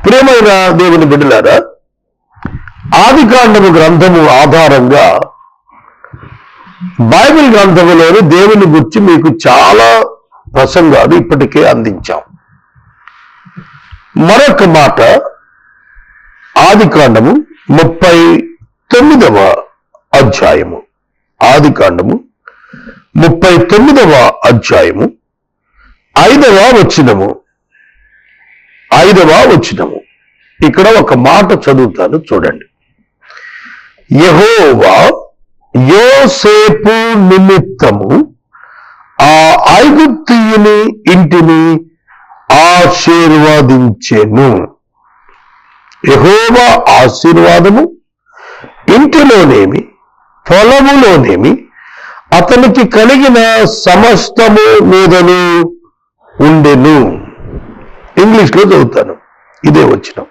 ప్రియమైన దేవుని బిడ్డలారా, ఆదికాండము గ్రంథము ఆధారంగా బైబిల్ గ్రంథములోని దేవుని గురించి మీకు చాలా ప్రసంగాలు ఇప్పటికే అందించాం. మరొక మాట, ఆదికాండము 39వ అధ్యాయము, ఆదికాండము 39వ అధ్యాయము 5వ వచనము. ఇక్కడ ఒక మాట చదువుతాను, చూడండి. యెహోవా యోసేపు నిమిత్తము ఆ ఐగుప్తీయుని ఇంటిని ఆశీర్వదించెను. యెహోవా ఆశీర్వాదము ఇంటిలోనేమి పొలములోనేమి అతనికి కలిగిన సమస్తము మీదను ఉండెను. ఇంగ్లీష్లో చదువుతాను, ఇదే వచనం.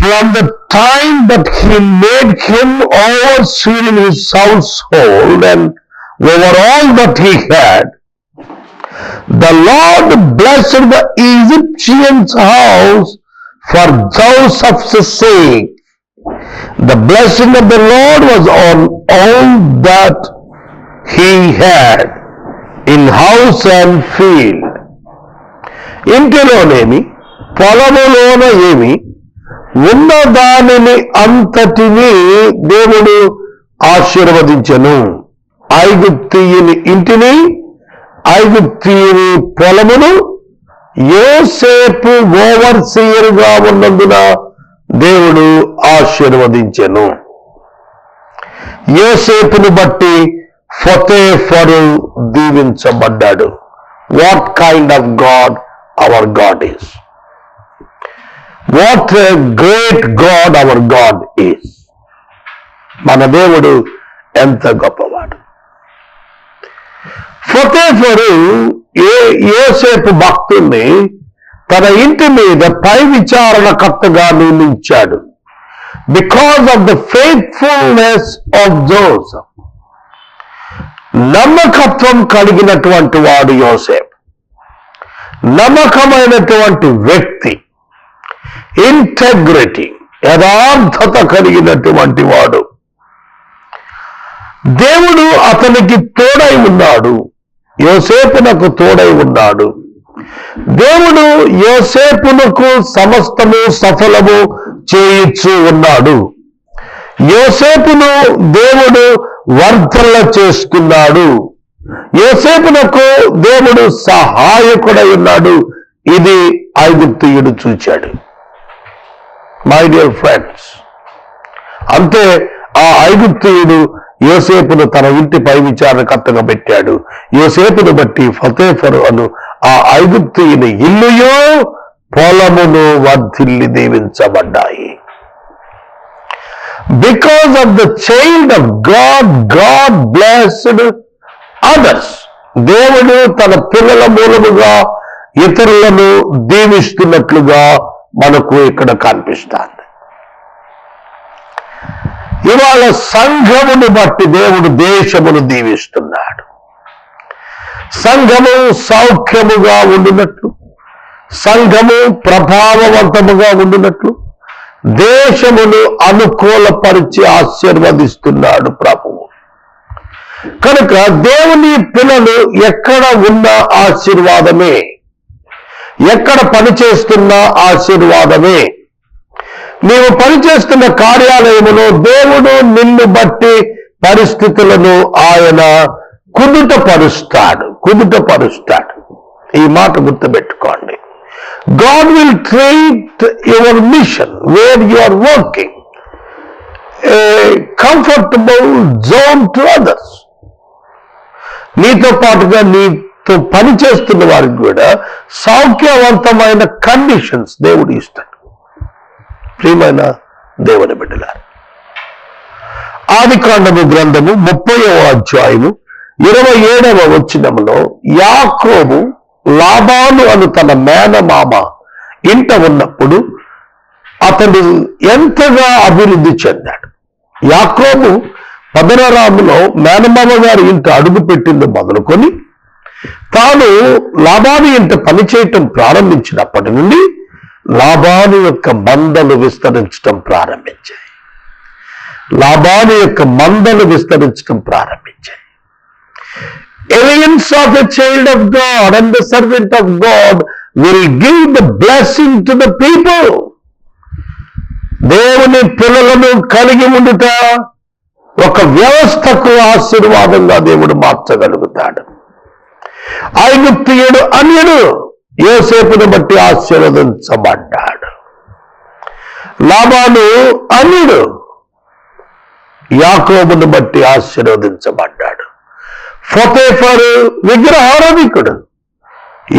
From the time that he made him overseer in his household and over all that he had, the Lord blessed the Egyptian's house for Joseph's sake. The blessing of the Lord was on all that he had in house and field. ఇంటిలోనేమి పొలములోన ఏమి ఉన్న దానిని అంతటిని దేవుడు ఆశీర్వదించెను. ఐగుప్తీయుని ఇంటిని, ఐగుప్తీయుని పొలమును యోసేపు ఓవర్సీయర్గా ఉన్నందున దేవుడు ఆశీర్వదించెను. యోసేపును బట్టి ఫోతేఫరు దీవించబడ్డాడు. What kind of God our God is! What a great God our God is! మన దేవుడు ఎంత గొప్పవాడు! ఫోతేఫరు యోసేపు భక్తుల్ని తన ఇంటి మీద పై విచారణకర్తగా నియమించాడు. Because of the faithfulness of Joseph. నమ్మకత్వం కలిగినటువంటి వాడు యోసేపు, నమ్మకమైనటువంటి వ్యక్తి, ఇంటెగ్రిటీ, యథార్థత కలిగినటువంటి వాడు. దేవుడు అతనికి తోడై ఉన్నాడు, యోసేపునకు తోడై ఉన్నాడు. దేవుడు యోసేపునకు సమస్తము సఫలము చేయించు ఉన్నాడు. యోసేపును దేవుడు వర్ధల చేస్తున్నాడు. యోసేపునకు దేవుడు సహాయకుడై ఉన్నాడు. ఇది ఐగుప్తీయుడు చూచాడు. మై డియర్ ఫ్రెండ్స్, అంతే ఆ ఐగుప్తీయుడు యోసేపును తన ఇంటి పై విచారణకర్తగా పెట్టాడు. యోసేపును బట్టి ఫోతేఫరు అను ఆ ఐగుప్తీయుని ఇల్లుయో పొలమును వర్ధిల్లి దీవించబడ్డాయి. Because of the child of God, God blessed others. దేవుడు తన పిల్లల మూలముగా ఇతరులను దీవిస్తున్నట్లుగా మనకు ఇక్కడ కనిపిస్తుంది. ఇవాళ సంఘమును బట్టి దేవుడు దేశమును దీవిస్తున్నాడు. సంఘము సౌఖ్యముగా ఉండినట్లు, సంఘము ప్రభావవంతముగా ఉండినట్లు దేశమును అనుకూలపరిచి ఆశీర్వదిస్తున్నాడు ప్రభువు. కనుక దేవుని పిల్లలు ఎక్కడ ఉన్న ఆశీర్వాదమే, ఎక్కడ పనిచేస్తున్న ఆశీర్వాదమే. నీవు పనిచేస్తున్న కార్యాలయములో దేవుడు నిన్ను బట్టి పరిస్థితులను ఆయన కుదుటపరుస్తాడు. ఈ మాట గుర్తుపెట్టుకోండి. God will treat your mission where you are working a comfortable zone to others. నీతో పాటుగా నీతో పనిచేస్తున్న వారికి కూడా సౌఖ్యవంతమైన కండిషన్స్ దేవుడు ఇస్తాడు. ప్రియమైన దేవుని బిడ్డలారా, ఆదికాండము గ్రంథము 30వ అధ్యాయము 27వ వచనములో యాకోబు లాబాను అను తన మేనమామ ఇంట ఉన్నప్పుడు అతడు ఎంతగా అభివృద్ధి చెందాడు. యాకోబు పదనరాములో మేనమామ గారి ఇంట అడుగు పెట్టింది మొదలుకొని తాను లాబాను ఇంట పనిచేయటం ప్రారంభించినప్పటి నుండి లాబాను యొక్క మందలు విస్తరించటం ప్రారంభించాయి. లాబాను యొక్క మందలు విస్తరించటం ప్రారంభించాయి. Alliance of a child of God and the servant of God will give the blessing to the people. దేవుని పిల్లలను కలిగి ఉండుట ఒక వ్యవస్థకు ఆశీర్వాదంగా దేవుడు మార్చగలుగుతాడు. ఐగుప్తీయుడు అన్యుడు యోసేపును బట్టి ఆశీర్వదించబడ్డాడు. లాబాను అన్యుడు యాకోబును బట్టి ఆశీర్వదించబడ్డాడు. ఫోతేఫరు విగ్రహారాధికుడు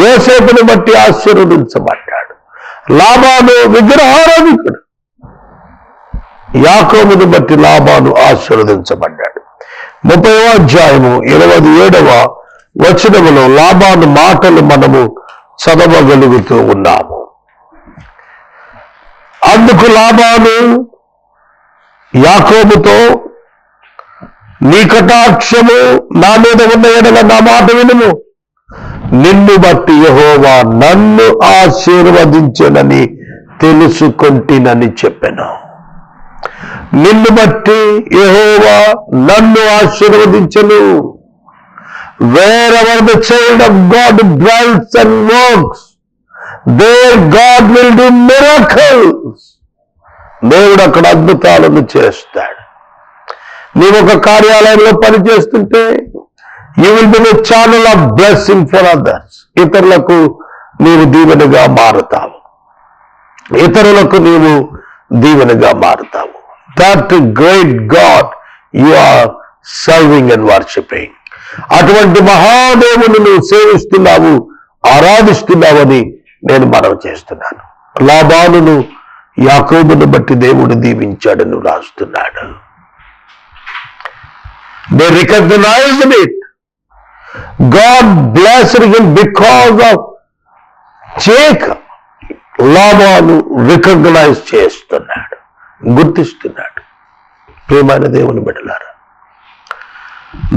యోసేపును బట్టి ఆశీర్వదించబడ్డాడు. లాబాను విగ్రహారాధికుడు యాకోబును బట్టి లాబాను ఆశీర్వదించబడ్డాడు. 30వ అధ్యాయము 27వ వచనములో లాబాను మాటలు మనము చదవగలుగుతూ ఉన్నాము. అందుకు లాబాను యాకోబుతో, నీ కటాక్షము నా మీద ఉన్న ఎడల నా మాట వినుము, నిన్ను బట్టి యెహోవా నన్ను ఆశీర్వదించెనని తెలుసుకొంటినని చెప్పెను. నిన్ను బట్టి యెహోవా నన్ను ఆశీర్వదించెను. Wherever the child of God dwells and works, there God will do miracles. దేవుడు అక్కడ అద్భుతాలను చేస్తాడు. నీవు ఒక కార్యాలయంలో పనిచేస్తుంటే you will be the channel of blessing for others. ఇతరులకు నీవు దీవెనగా మారుతావు. ఇతరులకు నీవు దీవెనగా మారుతావు. That great God you are serving and worshiping. అటువంటి మహాదేవుని నువ్వు సేవిస్తున్నావు, ఆరాధిస్తున్నావని నేను మనవి చేస్తున్నాను. లాబానును యాకోబును బట్టి దేవుడు దీవించాడని రాస్తున్నాడు. They recognized it. God blessed him because of Jacob. Laban recognise చేస్తున్నాడు, గుర్తిస్తున్నాడు. ప్రియమైన దేవుని బిడ్డలారా,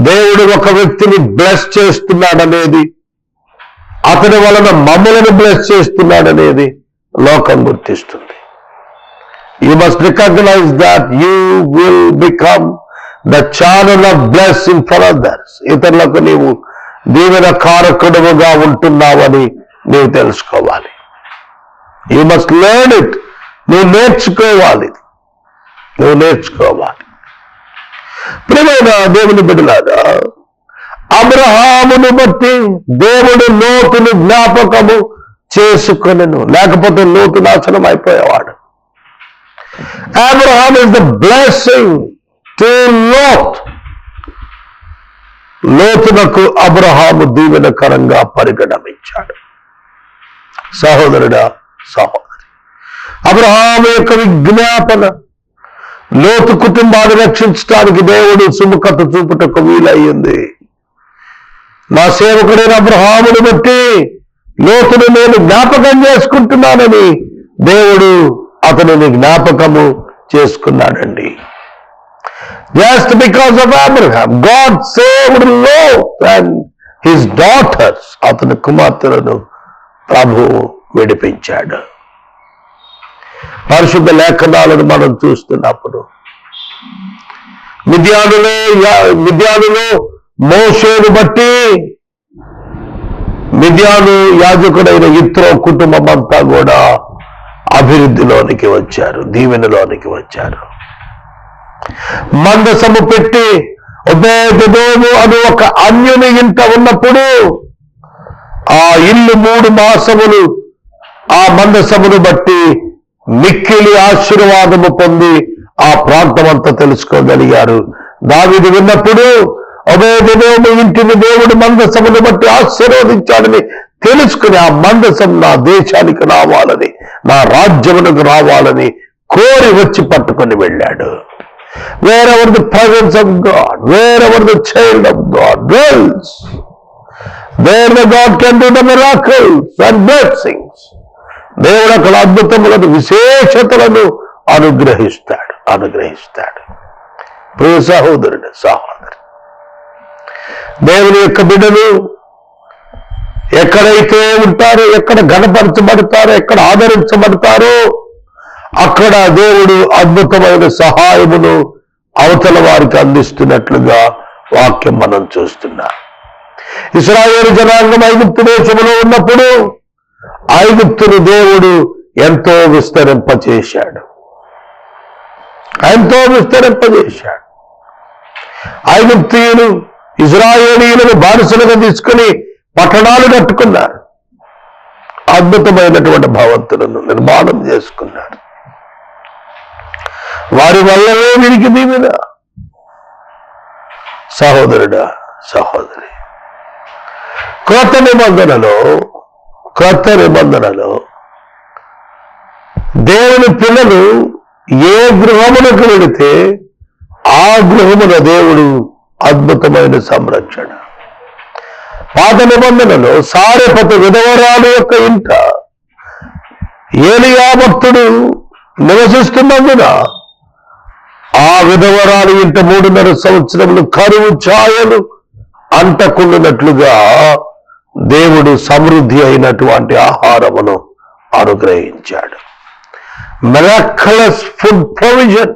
దేవుడు ఒక వ్యక్తిని బ్లెస్ చేస్తున్నాడనేది, అతని వలన మమ్మలను బ్లెస్ చేస్తున్నాడనేది లోకం గుర్తిస్తుంది. You must recognize that you will become the channel of blessing for others. ఇతరులకు నీవు దీవెన కారకుడుగా ఉంటున్నావని నీవు తెలుసుకోవాలి. You must learn it. నువ్వు నేర్చుకోవాలి. ప్రియమైన దేవుని బిడ్డలారా, అబ్రహామును బట్టి దేవుడు లోతును జ్ఞాపకము చేసుకొనెను, లేకపోతే లోతు నాశనం అయిపోయేవాడు. Abraham is the blessing to Lot. లోతునకు అబ్రహాము దీవెనకరంగా పరిగణించాడు. సహోదరుడా, సహోదరి, అబ్రహాము యొక్క విజ్ఞాపన లోతు కుటుంబాన్ని రక్షించడానికి దేవుడు సుముఖత చూపుటకు వీలయ్యింది. నా సేవకుడైన అబ్రహామును బట్టి లోతును నేను జ్ఞాపకం చేసుకుంటున్నానని దేవుడు అతనిని జ్ఞాపకము చేసుకున్నాడండి. Just because of Abraham, God saved Lot and his daughters. అతని కుమార్తెలను ప్రభువు విడిపించాడు. పరిశుద్ధ లేఖనాలను మనం చూస్తున్నప్పుడు మిద్యానులో మోషేను బట్టి మిద్యాను యాజకుడైన యిత్రో కుటుంబం అంతా కూడా అభివృద్ధిలోనికి వచ్చారు, దీవెనలోనికి వచ్చారు. మందసము పెట్టి ఒబేదెదోము అని ఒక అన్యుని ఇంట ఉన్నప్పుడు ఆ ఇల్లు 3 మాసములు ఆ మందసమును బట్టి మిక్కిలి ఆశీర్వాదము పొంది ఆ ప్రాంతం అంతా తెలుసుకోగలిగారు. దావీదు విన్నప్పుడు ఒబేదెదోము ఇంటిని దేవుడు మందసమును బట్టి ఆశీర్వదించాడని తెలుసుకుని ఆ మందసం నా దేశానికి రావాలని, నా రాజ్యమునకు రావాలని కోరి వచ్చి పట్టుకొని వెళ్ళాడు. Wherever the presence of God, wherever the child of God dwells, there the God can do the miracles and blessings. దేవుడు అక్కడ అద్భుతములను, విశేషతలను అనుగ్రహిస్తాడు. ప్రియ సహోదరుడు, సహోదరు, దేవుని యొక్క బిడ్డలు ఎక్కడైతే ఉంటారో, ఎక్కడ గణపరచబడతారో, ఎక్కడ ఆదరించబడతారో అక్కడ దేవుడు అద్భుతమైన సహాయమును అవతల వారికి అందిస్తున్నట్లుగా వాక్యం మనం చూస్తున్నాం. ఇశ్రాయేలు జనాంగం ఐగుప్తు దేశంలో ఉన్నప్పుడు ఐగుప్తును దేవుడు ఎంతో విస్తరింపచేశాడు. ఐగుప్తీయులు ఇశ్రాయేలీయులను బానిసలుగా తీసుకుని పట్టణాలు కట్టుకున్నారు. అద్భుతమైనటువంటి భవంతులను నిర్మాణం చేసుకున్నారు. వారి వల్లనే వీరికి దీవెన. సహోదరుడా, సహోదరి, క్రొత్త నిబంధనలో దేవుని పిల్లలు ఏ గృహములకు వెళితే ఆ గృహమున దేవుడు అద్భుతమైన సంరక్షణ. పాత నిబంధనలో సారెపతు విధవరాలు యొక్క ఇంట ఏలియా భక్తుడు నివసిస్తున్నందున ఆ విధవరాలు ఇంట 3.5 సంవత్సరములు కరువు ఛాయలు అంటకుండినట్లుగా దేవుడు సమృద్ధి అయినటువంటి ఆహారమును అనుగ్రహించాడు. మిరాక్యులస్ ఫుడ్ ప్రొవిజన్,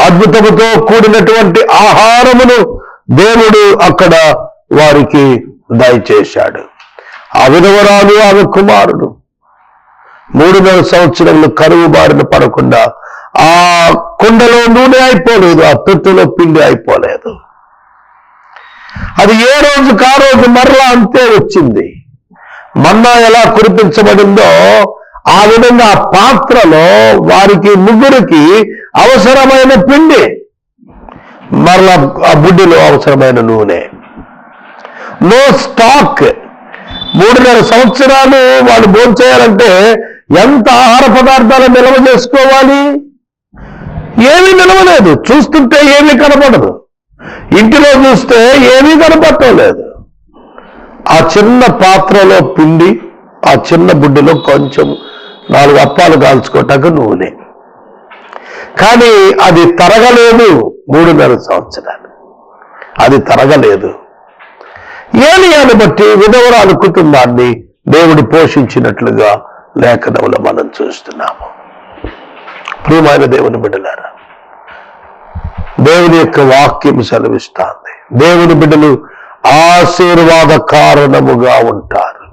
అద్భుతముతో కూడినటువంటి ఆహారమును దేవుడు అక్కడ వారికి దయచేశాడు. ఆ విధవరాలు ఆమె కుమారుడు 3.5 సంవత్సరములు కరువు బారిన పడకుండా ఆ కుండలో నూనె అయిపోలేదు, ఆ తొట్టులో పిండి అయిపోలేదు. అది ఏ రోజుకు ఆ రోజు మరలా అంతే వచ్చింది. మన్నా ఎలా కురిపించబడిందో ఆ విధంగా ఆ పాత్రలో వారికి ముగ్గురికి అవసరమైన పిండి, మరలా ఆ బుడ్డిలో అవసరమైన నూనె. No stock. 3.5 సంవత్సరాలు వాళ్ళు భోంచేయాలంటే ఎంత ఆహార పదార్థాలు నిల్వ చేసుకోవాలి? ఏమీ నిలవలేదు. చూస్తుంటే ఏమీ కనపడదు. ఇంటిలో చూస్తే ఏమీ కనపడటం లేదు. ఆ చిన్న పాత్రలో పిండి, ఆ చిన్న బుడ్డిలో కొంచెం 4 అప్పాలు కాల్చుకోవటానికి నూనె. కానీ అది తరగలేదు. 3.5 సంవత్సరాలు అది తరగలేదు. ఏలియాను బట్టి విధవరాలు కుటుంబాన్ని దేవుడు పోషించినట్లుగా లేఖనంలో మనం చూస్తున్నాము. ప్రియమైన దేవుని బిడ్డలారా, దేవుని యొక్క వాక్యం సెలవిస్తాంది, దేవుని బిడ్డలు ఆశీర్వాద కారణముగా ఉంటారు.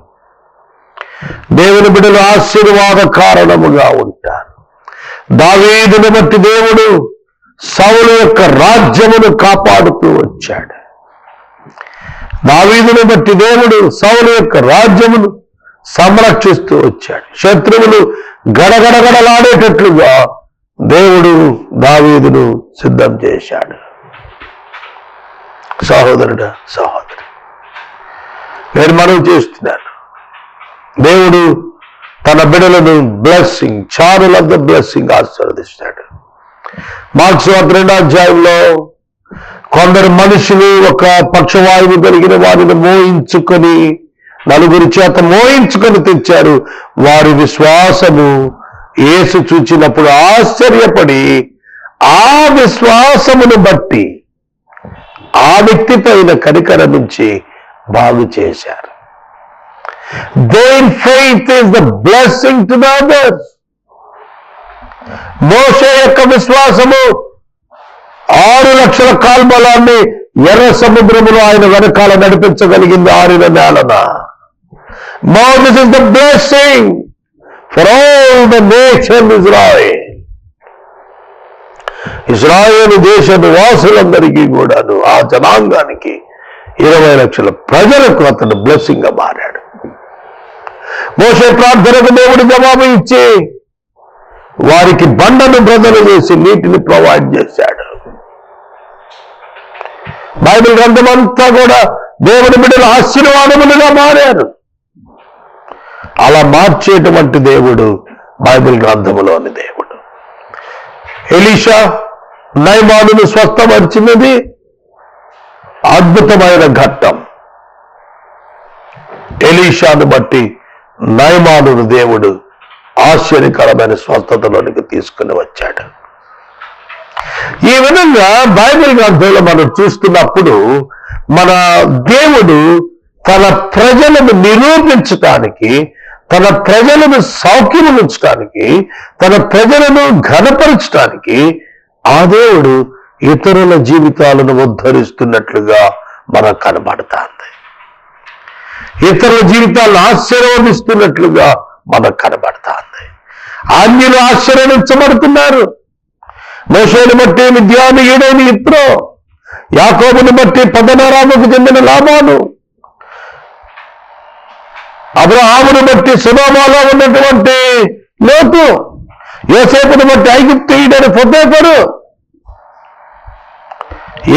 దేవుని బిడ్డలు ఆశీర్వాద కారణముగా ఉంటారు. దావీదును బట్టి దేవుడు సౌలు యొక్క రాజ్యమును కాపాడుతూ వచ్చాడు. దావీదును బట్టి దేవుడు సౌలు యొక్క రాజ్యమును సంరక్షిస్తూ వచ్చాడు. శత్రువులు గడగడగడలాడేటట్లుగా దేవుడు దావీదును సిద్ధం చేశాడు. సహోదరుడా, సహోదరి, నేను మనవి చేస్తున్నాను, దేవుడు తన బిడ్డలను blessing, channel of the blessing ఆశీర్వదిస్తాడు. మార్క్స్ 2వ అధ్యాయంలో కొందరు మనుషులు ఒక పక్షవాయువు కలిగిన వారిని మోయించుకొని, నలుగురి చేత మోయించుకొని తెచ్చారు. వారి విశ్వాసము యేసు చూచినప్పుడు ఆశ్చర్యపడి ఆ విశ్వాసమును బట్టి ఆ వ్యక్తి పైన కనికరం నుంచి బాగు చేశారు. Their faith is the blessing to the others. మోషే యొక్క విశ్వాసము 6 లక్షల కాల్బలాన్ని ఎర్ర సముద్రములో ఆయన వెనకాల నడిపించగలిగింది 6 నేలన. Moses is the blessing for all the nation Israel. ఇశ్రాయేలు దేశ నివాసులందరికీ కూడాను, ఆ జనాంగానికి 20 లక్షల ప్రజలకు అతను బ్లెస్సింగ్ గా మారాడు. మోషే ప్రార్థనకు దేవుడు జవాబు ఇచ్చి వారికి బండను బ్రదలు చేసి నీటిని ప్రొవైడ్ చేశాడు. బైబిల్ గ్రంథం అంతా కూడా దేవుని బిడ్డలు ఆశీర్వాదములుగా మారారు. అలా మార్చేటువంటి దేవుడు బైబిల్ గ్రంథములోని దేవుడు. ఎలీషా నయమానును స్వస్థపరిచినది అద్భుతమైన ఘట్టం. ఎలీషాను బట్టి నయమానును దేవుడు ఆశ్చర్యకరమైన స్వస్థతలోనికి తీసుకుని వచ్చాడు. ఈ విధంగా బైబిల్ గ్రంథంలో మనం చూస్తున్నప్పుడు మన దేవుడు తన ప్రజలను నిరూపించటానికి, తన ప్రజలను సౌఖ్యముంచడానికి, తన ప్రజలను ఘనపరచడానికి ఆ దేవుడు ఇతరుల జీవితాలను ఉద్ధరిస్తున్నట్లుగా మనకు కనబడుతుంది. ఇతరుల జీవితాలను ఆశీర్వదిస్తున్నట్లుగా మనకు కనబడుతుంది. అన్యులు ఆశీర్వదించబడుతున్నారు. మోషేను బట్టి మిద్యానీయుడైన యిత్రో, యాకోబును బట్టి పద్దనరాముకు చెందిన లాబాను, అబ్రహామును బట్టి సొదొమలో ఉన్నటువంటి లోతు, యోసేపును బట్టి ఐగుప్తీయుడైన పొతేఫరు,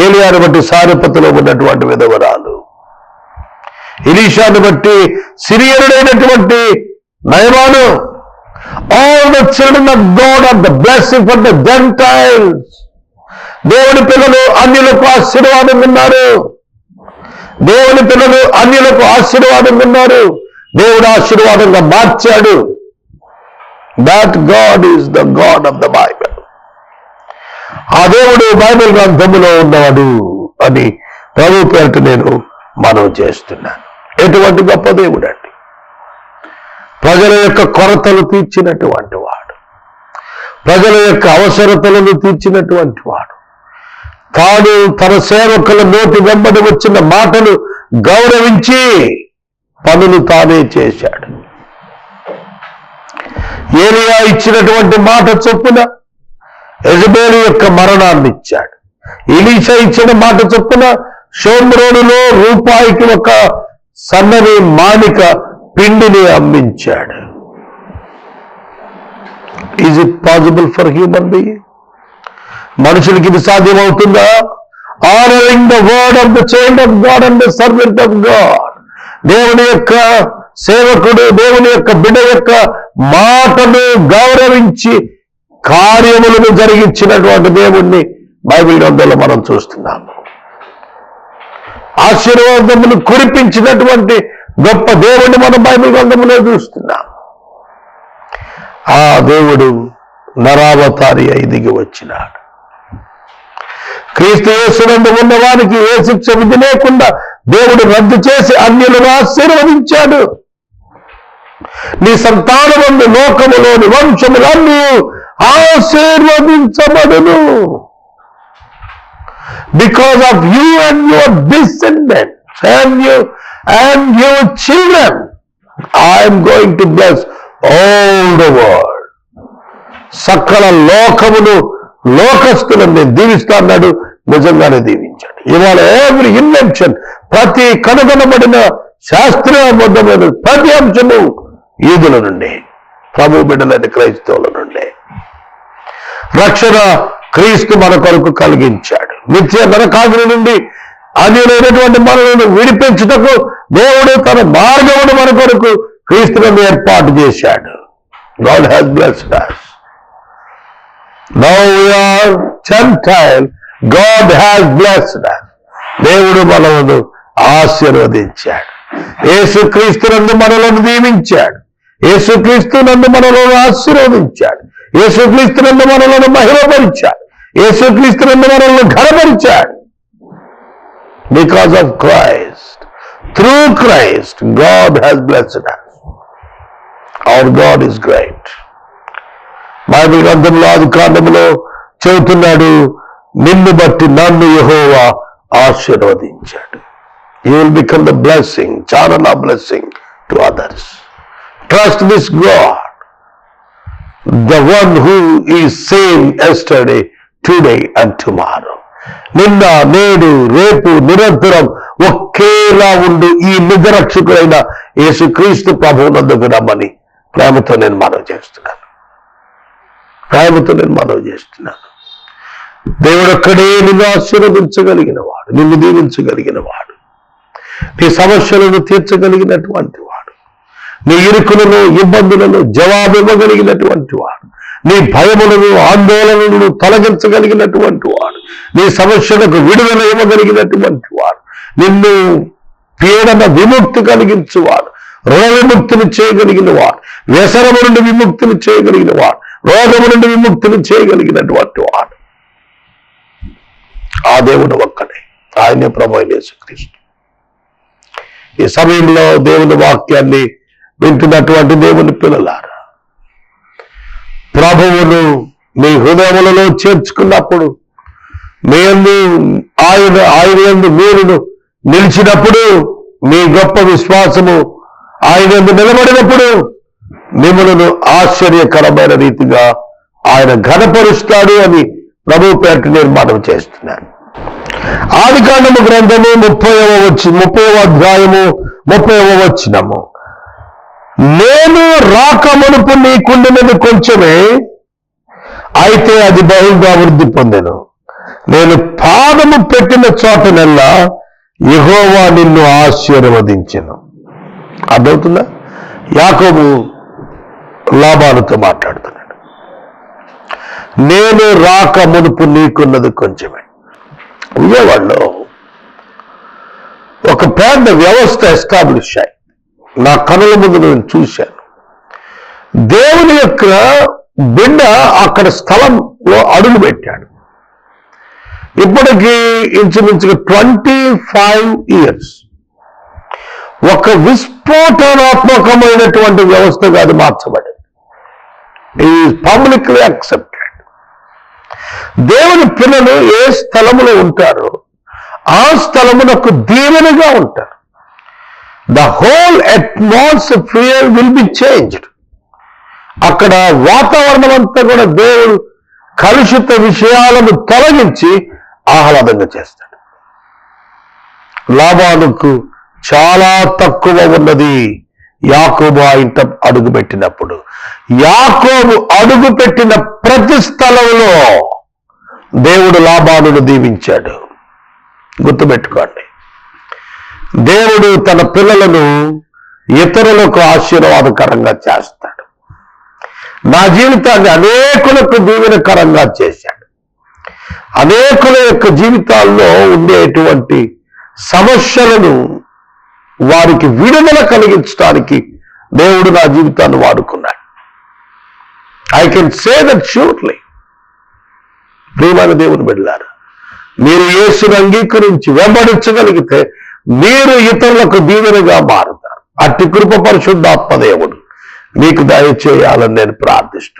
ఏలియాను బట్టి సారెపతులో ఉన్నటువంటి విధవరాలు, ఎలీషాను బట్టి సిరియనుడైనటువంటి నయమాను, all the children of God are the blessing for the Gentiles. దేవుని పిల్లలు అన్యులకు ఆశీర్వాదం ఉన్నారు. దేవుని పిల్లలు అన్యులకు ఆశీర్వాదం ఉన్నారు. దేవుడు ఆశీర్వాదంగా మార్చాడు. That God is the God of the Bible. ఆ దేవుడు బైబిల్ గ్రంథములో ఉన్నవాడు అని ప్రభు పేరిట నేను మనవి చేస్తున్నాను. ఎటువంటి గొప్ప దేవుడు అండి! ప్రజల యొక్క కొరతలు తీర్చినటువంటి వాడు, ప్రజల యొక్క అవసరతలను తీర్చినటువంటి వాడు, తాను తన సేవకుల నోటి వెంబడి వచ్చిన మాటలు గౌరవించి పనులు తానే చేశాడు. ఏలియా ఇచ్చినటువంటి మాట చొప్పున యెజబేలు యొక్క మరణాన్ని ఇచ్చాడు. ఎలీషా ఇచ్చిన మాట చొప్పున షోమ్రోనులో రూపాయికి ఒక సన్నని మానిక పిండిని అమ్మించాడు. Is it possible for human being? మనుషులకి ఇది సాధ్యమవుతుందా? Honouring the word of the child of God and the servant of God. దేవుని యొక్క సేవకుడు, దేవుని యొక్క బిడ్డ యొక్క మాటను గౌరవించి కార్యములను జరిగించినటువంటి దేవుణ్ణి బైబిల్ గ్రంథంలో మనం చూస్తున్నాము. ఆశీర్వాదములు కురిపించినటువంటి గొప్ప దేవుణ్ణి మనం బైబిల్ గ్రంథంలో చూస్తున్నాం. ఆ దేవుడు నరావతారి అయి దిగి వచ్చినాడు. క్రీస్తు యేసునందు ఉన్న వారికి ఏ శిక్ష విధి లేకుండా దేవుడు రద్దు చేసి అన్యులను ఆశీర్వదించాడు. నీ సంతానమందు లోకములోని వంశములన్నీ ఆశీర్వదించబడును. Because of you and your descendants and your children, I am going to bless all the world. సకల లోకమును లోకస్తులను నేను దీవిస్తాడు. నిజంగానే దీవించాడు. ఇవాళ ఎవ్రీ ఇన్వెన్షన్, ప్రతి కనుగొనబడిన శాస్త్రీయబద్ధమైన ప్రతి అంశము యూదుల నుండి, ప్రభు బిడ్డలైన క్రైస్తవుల నుండి. రక్షణ క్రీస్తు మన కొరకు కలిగించాడు. నిత్య నరకాగ్ని నుండి అన్యులైనటువంటి మనలను విడిపించుటకు దేవుడు తన మార్గమును మన కొరకు క్రీస్తును ఏర్పాటు చేశాడు. God has blessed us. Now we are Gentile. God has blessed us. దేవుడు మనలను ఆశీర్వదించాడు. యేసుక్రీస్తునందు మనలను దీవించాడు. యేసుక్రీస్తునందు మనలను ఆశీర్వదించాడు. యేసుక్రీస్తునందు మనలను మహిమపరిచాడు. యేసుక్రీస్తునందు మనలను ఘనపరిచాడు. Because of Christ, through Christ, God has blessed us. Our God is great. Bible గ్రంథంలో ఆది కాండములో చెబుతున్నాడు, నిన్ను బట్టి నన్ను యెహోవా ఆశీర్వదించాడు. You will become the blessing, charana blessing to others. Trust this God, the one who is same yesterday, today and tomorrow. నిన్న, నేడు, రేపు నిరంతరం ఒకేలా ఉండు ఈ నిజరక్షకుడైన యేసుక్రీస్తు ప్రభువునందుకు రమ్మని ప్రేమతో నేను మనవి చేస్తున్నాను. దేవుడు ఒక్కడే నిన్ను ఆశీర్వదించగలిగిన వాడు, నిన్ను దీవించగలిగిన వాడు, నీ సమస్యలను తీర్చగలిగినటువంటి వాడు, నీ ఇరుకులను ఇబ్బందులను జవాబు ఇవ్వగలిగినటువంటి వాడు, నీ భయములను ఆందోళనలను తొలగించగలిగినటువంటి వాడు, నీ సమస్యలకు విడుదల ఇవ్వగలిగినటువంటి వాడు, నిన్ను పీడన విముక్తి కలిగించువాడు, రోగ విముక్తిని చేయగలిగిన వాడు, వ్యసనము నుండి విముక్తిని చేయగలిగిన వాడు, రోగము నుండి విముక్తిని చేయగలిగినటువంటి వాడు ఆ దేవుడు ఒక్కడే. ఆయనే ప్రభువైన యేసుక్రీస్తు. ఈ సమయంలో దేవుని వాక్యాన్ని వింటున్నటువంటి దేవుని పిల్లలారా, ప్రభువును మీ హృదయములలో చేర్చుకున్నప్పుడు, ఆయన యందు మీరు నిలిచినప్పుడు, మీ గొప్ప విశ్వాసము ఆయన యందు నిలబడినప్పుడు మిమ్మలను ఆశ్చర్యకరమైన రీతిగా ఆయన ఘనపరుస్తాడు అని ప్రభు పేట నేను మనం చేస్తున్నాను. ఆదికాండము గ్రంథము 30వ అధ్యాయము 30వ వచనము. నేను రాకమునుపు నీకుండినది కొంచెమే, అయితే అది బహుగా వృద్ధి పొందెను. నేను పాదము పెట్టిన చోటనల్లా యెహోవా నిన్ను ఆశీర్వదించెను. అర్థమవుతుందా? యాకోబు లాబానుతో మాట్లాడుతున్నాడు. నేను రాక మునుపు నీకున్నది కొంచెమే. విజయవాడలో ఒక పెద్ద వ్యవస్థ ఎస్టాబ్లిష్ అయ్యి నా కనుల ముందు నేను చూశాను. దేవుని యొక్క బిడ్డ అక్కడ స్థలంలో అడుగు పెట్టాడు. ఇప్పటికీ ఇంచుమించుగా 25 years ఒక విస్ఫోటనాత్మకమైనటువంటి వ్యవస్థగా అది మార్చబడింది. Is publicly accepted. దేవుని పిల్లలు ఏ స్థలములో ఉంటారో ఆ స్థలమునకు దీవెనగా ఉంటారు. The whole atmosphere will be changed. అక్కడ వాతావరణం అంతా కూడా దేవుడు కలుషిత విషయాలను తొలగించి ఆహ్లాదంగా చేస్తాడు. లాబానుకు చాలా తక్కువ ఉన్నది యాకోబు ఇంట అడుగుపెట్టినప్పుడు. యాకోబు అడుగుపెట్టిన ప్రతి స్థలంలో దేవుడు లాబానును దీవించాడు. గుర్తుపెట్టుకోండి, దేవుడు తన పిల్లలను ఇతరులకు ఆశీర్వాదకరంగా చేస్తాడు. నా జీవితాన్ని అనేకులకు దీవెనకరంగా చేశాడు. అనేకుల యొక్క జీవితాల్లో ఉండేటువంటి సమస్యలను వారికి విడుదల కలిగించడానికి దేవుడు నా జీవితాన్ని వాడుకున్నాడు. I can say that surely. ప్రియమైన దేవుని బిడ్డలారా, మీరు యేసును అంగీకరించి వెంబడించగలిగితే మీరు ఇతరులకు దీవెనగా మారుతారు. అట్టి కృప పరిశుద్ధాత్మ దేవుడు మీకు దయచేయాలని నేను ప్రార్థిస్తున్నాను.